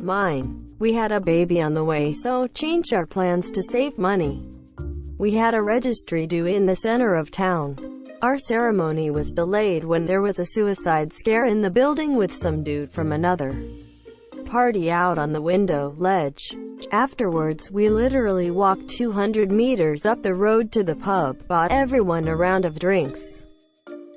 Mine. We had a baby on the way, so changed our plans to save money. We had a registry due in the center of town. Our ceremony was delayed when there was a suicide scare in the building with some dude from another party out on the window ledge. Afterwards, we literally walked 200 meters up the road to the pub, bought everyone a round of drinks.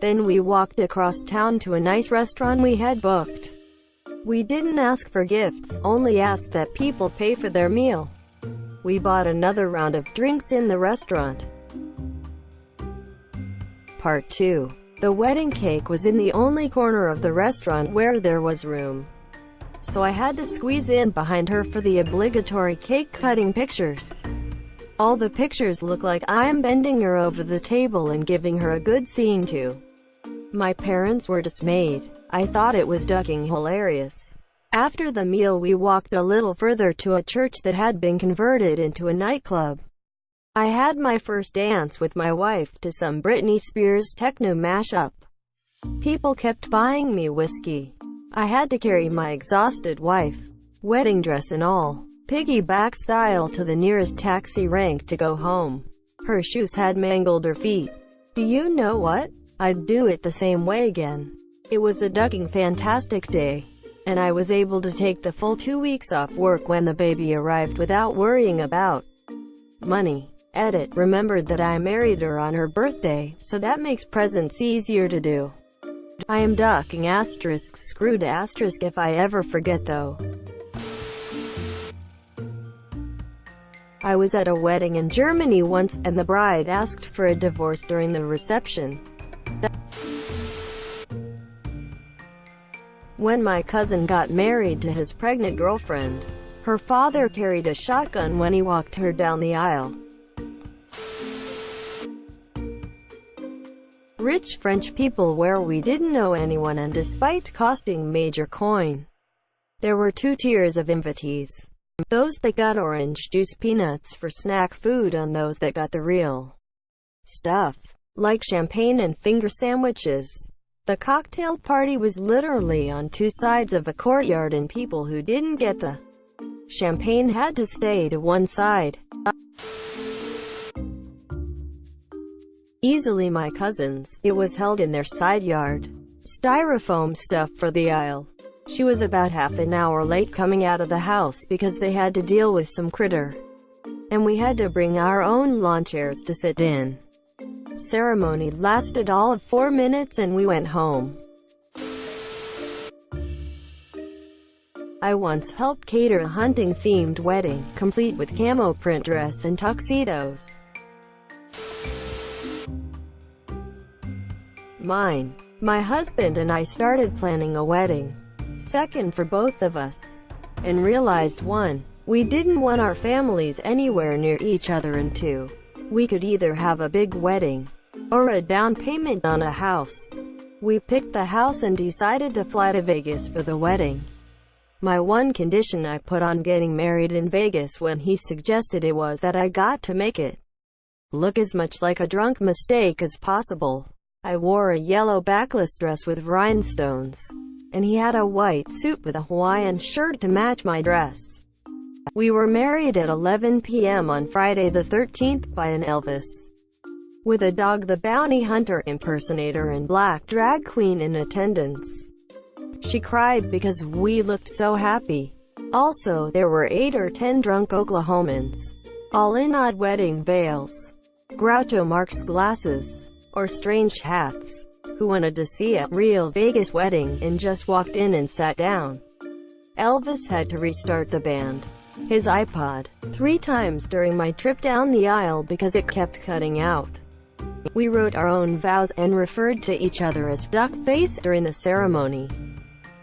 Then we walked across town to a nice restaurant we had booked. We didn't ask for gifts, only asked that people pay for their meal. We bought another round of drinks in the restaurant. Part 2. The wedding cake was in the only corner of the restaurant where there was room. So I had to squeeze in behind her for the obligatory cake-cutting pictures. All the pictures look like I'm bending her over the table and giving her a good scene too. My parents were dismayed. I thought it was ducking hilarious. After the meal we walked a little further to a church that had been converted into a nightclub. I had my first dance with my wife to some Britney Spears techno mashup. People kept buying me whiskey. I had to carry my exhausted wife, wedding dress and all, piggyback style to the nearest taxi rank to go home. Her shoes had mangled her feet. Do you know what? I'd do it the same way again. It was a ducking fantastic day, and I was able to take the full 2 weeks off work when the baby arrived without worrying about money. Edit. Remembered that I married her on her birthday, so that makes presents easier to do. I am ducking asterisk screwed asterisk if I ever forget though. I was at a wedding in Germany once, and the bride asked for a divorce during the reception. When my cousin got married to his pregnant girlfriend, her father carried a shotgun when he walked her down the aisle. Rich French people where we didn't know anyone, and despite costing major coin, there were 2 tiers of invitees. Those that got orange juice peanuts for snack food and those that got the real stuff, like champagne and finger sandwiches. The cocktail party was literally on 2 sides of a courtyard, and people who didn't get the champagne had to stay to one side. Easily my cousins. It was held in their side yard. Styrofoam stuff for the aisle. She was about half an hour late coming out of the house because they had to deal with some critter, and we had to bring our own lawn chairs to sit in. Ceremony lasted all of 4 minutes and we went home. I once helped cater a hunting-themed wedding, complete with camo print dress and tuxedos. Mine. My husband and I started planning a wedding, second for both of us, and realized 1, we didn't want our families anywhere near each other, and 2, we could either have a big wedding or a down payment on a house. We picked the house and decided to fly to Vegas for the wedding. My one condition I put on getting married in Vegas when he suggested it was that I got to make it look as much like a drunk mistake as possible. I wore a yellow backless dress with rhinestones, and he had a white suit with a Hawaiian shirt to match my dress. We were married at 11 p.m. on Friday the 13th by an Elvis, with a Dog the Bounty Hunter impersonator and black drag queen in attendance. She cried because we looked so happy. Also, there were 8 or 10 drunk Oklahomans, all in odd wedding veils, Groucho Marx glasses, or strange hats, who wanted to see a real Vegas wedding and just walked in and sat down. Elvis had to restart the band, his iPod, 3 times during my trip down the aisle because it kept cutting out. We wrote our own vows and referred to each other as duck face during the ceremony.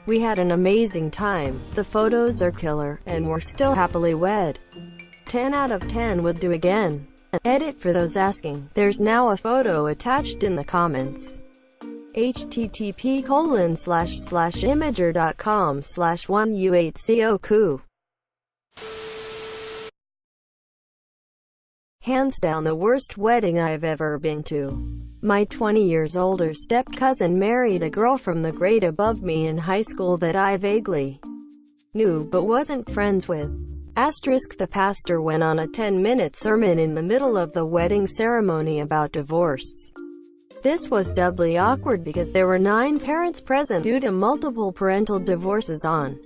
We had an amazing time. The photos are killer, and we're still happily wed. 10 out of 10 would do again. Edit. For those asking, there's now a photo attached in the comments. http://imager.com/1u8coku. Hands down the worst wedding I've ever been to. My 20 years older step-cousin married a girl from the grade above me in high school that I vaguely knew but wasn't friends with. Asterisk the pastor went on a 10-minute sermon in the middle of the wedding ceremony about divorce. This was doubly awkward because there were 9 parents present due to multiple parental divorces on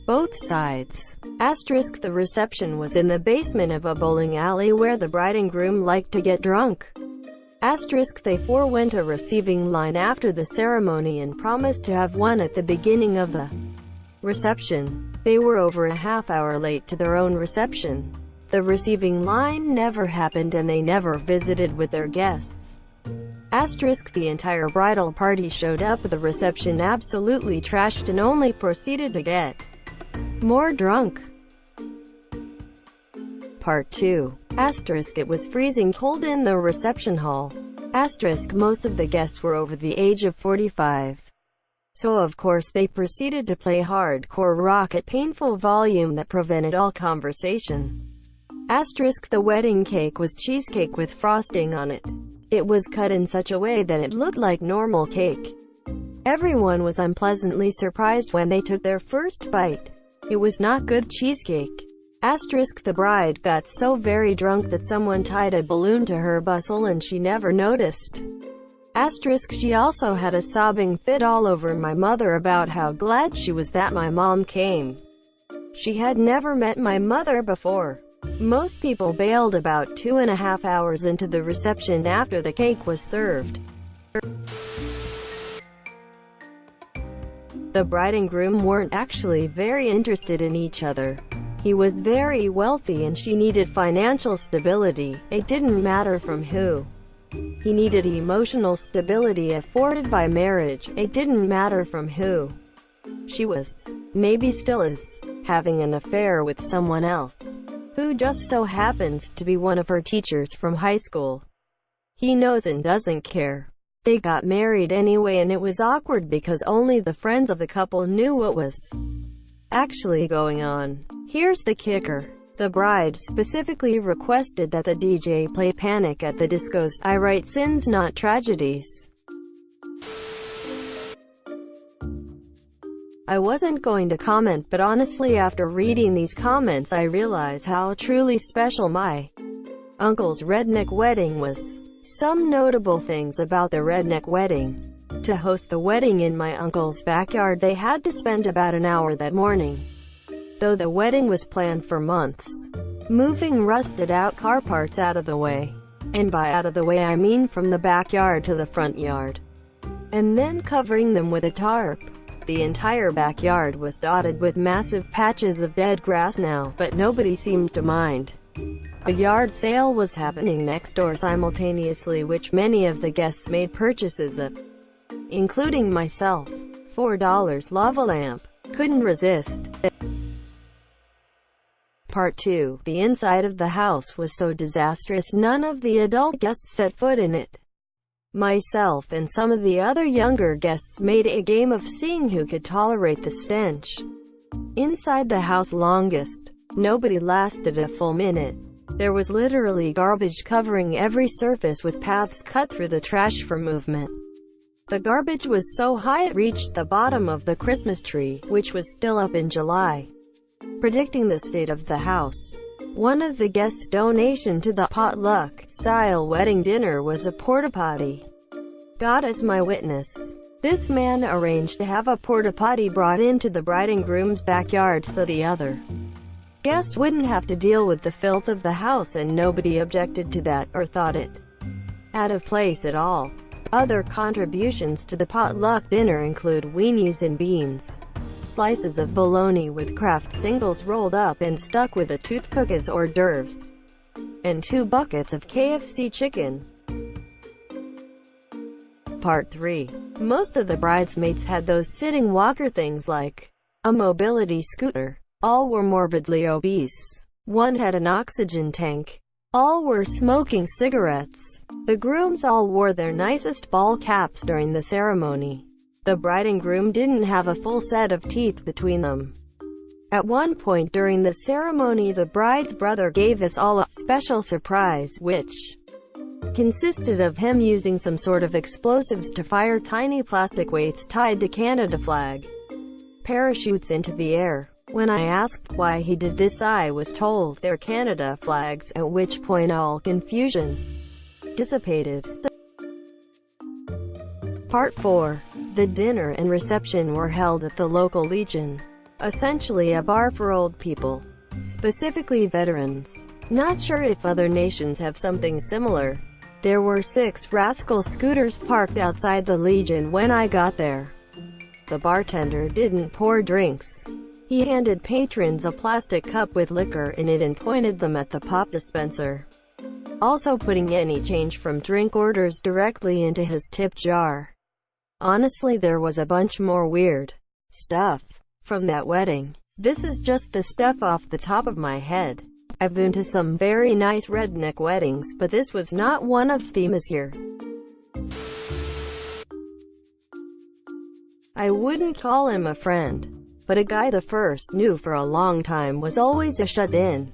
both sides. Asterisk the reception was in the basement of a bowling alley where the bride and groom liked to get drunk. Asterisk they forewent a receiving line after the ceremony and promised to have one at the beginning of the reception. They were over a half-hour late to their own reception. The receiving line never happened and they never visited with their guests. Asterisk the entire bridal party showed up at the reception absolutely trashed and only proceeded to get more drunk. Part 2. Asterisk it was freezing cold in the reception hall. Asterisk most of the guests were over the age of 45. So of course they proceeded to play hardcore rock at painful volume that prevented all conversation. Asterisk the wedding cake was cheesecake with frosting on it. It was cut in such a way that it looked like normal cake. Everyone was unpleasantly surprised when they took their first bite. It was not good cheesecake. Asterisk the bride got so very drunk that someone tied a balloon to her bustle and she never noticed. Asterisk she also had a sobbing fit all over my mother about how glad she was that my mom came. She had never met my mother before. Most people bailed about 2.5 hours into the reception after the cake was served. The bride and groom weren't actually very interested in each other. He was very wealthy and she needed financial stability. It didn't matter from who. He needed emotional stability afforded by marriage. It didn't matter from who. She was, maybe still is, having an affair with someone else, who just so happens to be one of her teachers from high school. He knows and doesn't care. They got married anyway and it was awkward because only the friends of the couple knew what was actually going on. Here's the kicker. The bride specifically requested that the DJ play Panic at the Disco's I Write Sins Not Tragedies. I wasn't going to comment, but honestly after reading these comments I realize how truly special my uncle's redneck wedding was. Some notable things about the redneck wedding. To host the wedding in my uncle's backyard they had to spend about an hour that morning, though the wedding was planned for months, moving rusted-out car parts out of the way. And by out of the way I mean from the backyard to the front yard, and then covering them with a tarp. The entire backyard was dotted with massive patches of dead grass now, but nobody seemed to mind. A yard sale was happening next door simultaneously, which many of the guests made purchases at, including myself. $4 lava lamp. Couldn't resist. Part 2. The inside of the house was so disastrous none of the adult guests set foot in it. Myself and some of the other younger guests made a game of seeing who could tolerate the stench inside the house longest. Nobody lasted a full minute. There was literally garbage covering every surface with paths cut through the trash for movement. The garbage was so high it reached the bottom of the Christmas tree, which was still up in July. Predicting the state of the house, one of the guests' donation to the potluck-style wedding dinner was a porta-potty. God is my witness. This man arranged to have a porta-potty brought into the bride and groom's backyard so the other guests wouldn't have to deal with the filth of the house, and nobody objected to that, or thought it out of place at all. Other contributions to the potluck dinner include weenies and beans, slices of bologna with Kraft singles rolled up and stuck with a toothpick as hors d'oeuvres, and 2 buckets of KFC chicken. Part 3. Most of the bridesmaids had those sitting walker things like a mobility scooter. All were morbidly obese. One had an oxygen tank. All were smoking cigarettes. The grooms all wore their nicest ball caps during the ceremony. The bride and groom didn't have a full set of teeth between them. At one point during the ceremony, the bride's brother gave us all a special surprise, which consisted of him using some sort of explosives to fire tiny plastic weights tied to Canada flag parachutes into the air. When I asked why he did this, I was told they're Canada flags, at which point all confusion dissipated. Part 4. The dinner and reception were held at the local Legion, essentially a bar for old people, specifically veterans. Not sure if other nations have something similar. There were 6 rascal scooters parked outside the Legion when I got there. The bartender didn't pour drinks. He handed patrons a plastic cup with liquor in it and pointed them at the pop dispenser, also putting any change from drink orders directly into his tip jar. Honestly, there was a bunch more weird stuff from that wedding. This is just the stuff off the top of my head. I've been to some very nice redneck weddings, but this was not one of them this year. I wouldn't call him a friend, but a guy the first knew for a long time was always a shut-in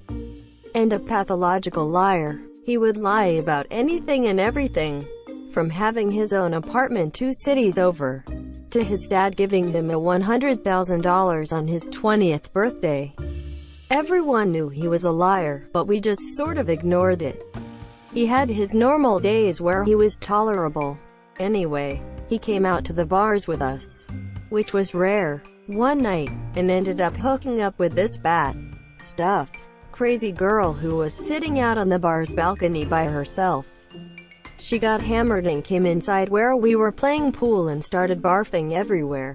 and a pathological liar. He would lie about anything and everything, from having his own apartment 2 cities over, to his dad giving him a $100,000 on his 20th birthday. Everyone knew he was a liar, but we just sort of ignored it. He had his normal days where he was tolerable. Anyway, he came out to the bars with us, which was rare, one night, and ended up hooking up with this bat stuff crazy girl who was sitting out on the bar's balcony by herself. She got hammered and came inside where we were playing pool and started barfing everywhere.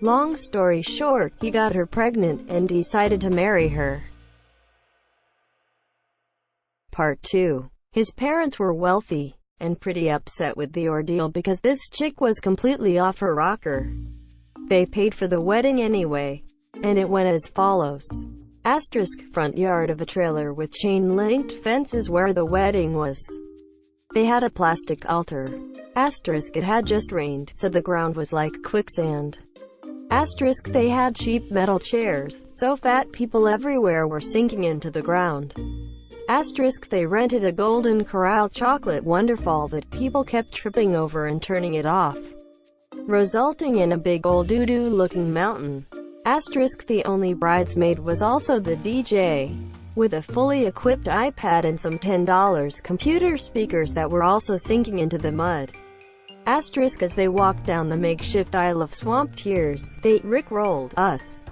Long story short, he got her pregnant and decided to marry her. Part 2. His parents were wealthy and pretty upset with the ordeal because this chick was completely off her rocker. They paid for the wedding anyway, and it went as follows. Asterisk, front yard of a trailer with chain-linked fences where the wedding was. They had a plastic altar. Asterisk, it had just rained, so the ground was like quicksand. Asterisk, they had cheap metal chairs, so fat people everywhere were sinking into the ground. Asterisk, they rented a Golden Corral chocolate wonderfall that people kept tripping over and turning it off, resulting in a big old doo-doo looking mountain. Asterisk, the only bridesmaid was also the DJ, with a fully equipped iPad and some $10 computer speakers that were also sinking into the mud. Asterisk, as they walked down the makeshift aisle of swamp tears, they rickrolled us.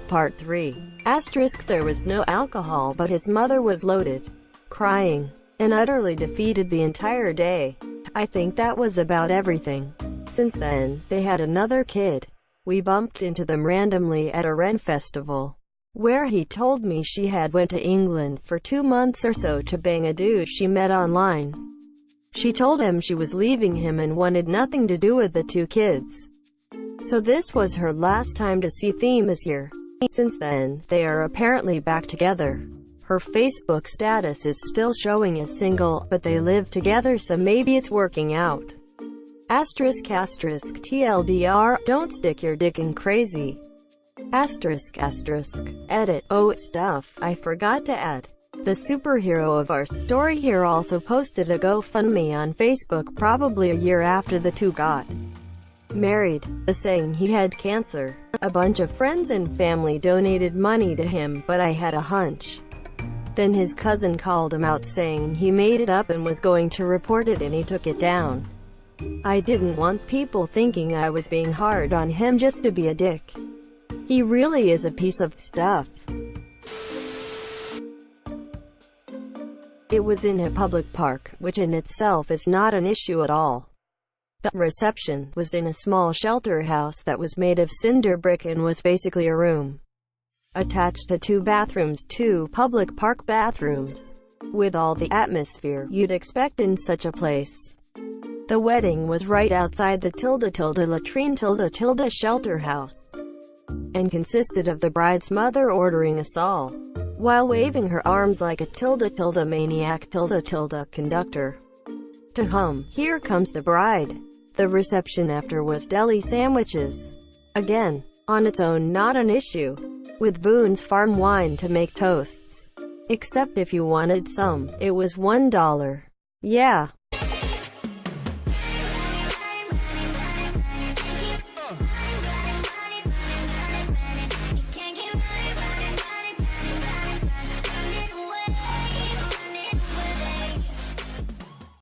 Part 3. Asterisk, there was no alcohol, but his mother was loaded, crying, and utterly defeated the entire day. I think that was about everything. Since then, they had another kid. We bumped into them randomly at a Ren festival, where he told me she had went to England for 2 months or so to bang a dude she met online. She told him she was leaving him and wanted nothing to do with the 2 kids. So this was her last time to see them this year. Since then, they are apparently back together. Her Facebook status is still showing as single, but they live together, so maybe it's working out. Asterisk, asterisk, TLDR, don't stick your dick in crazy. Asterisk, asterisk, edit. Oh, stuff I forgot to add. The superhero of our story here also posted a GoFundMe on Facebook probably a year after the 2 got married, saying he had cancer. A bunch of friends and family donated money to him, but I had a hunch. Then his cousin called him out saying he made it up and was going to report it, and he took it down. I didn't want people thinking I was being hard on him just to be a dick. He really is a piece of stuff. It was in a public park, which in itself is not an issue at all. The reception was in a small shelter house that was made of cinder brick and was basically a room attached to 2 bathrooms, 2 public park bathrooms, with all the atmosphere you'd expect in such a place. The wedding was right outside the latrine shelter house, and consisted of the bride's mother ordering us all, while waving her arms like a maniac conductor, to hum, "Here comes the bride." The reception after was deli sandwiches. Again, on its own not an issue, with Boone's Farm wine to make toasts. Except if you wanted some, it was $1. Yeah.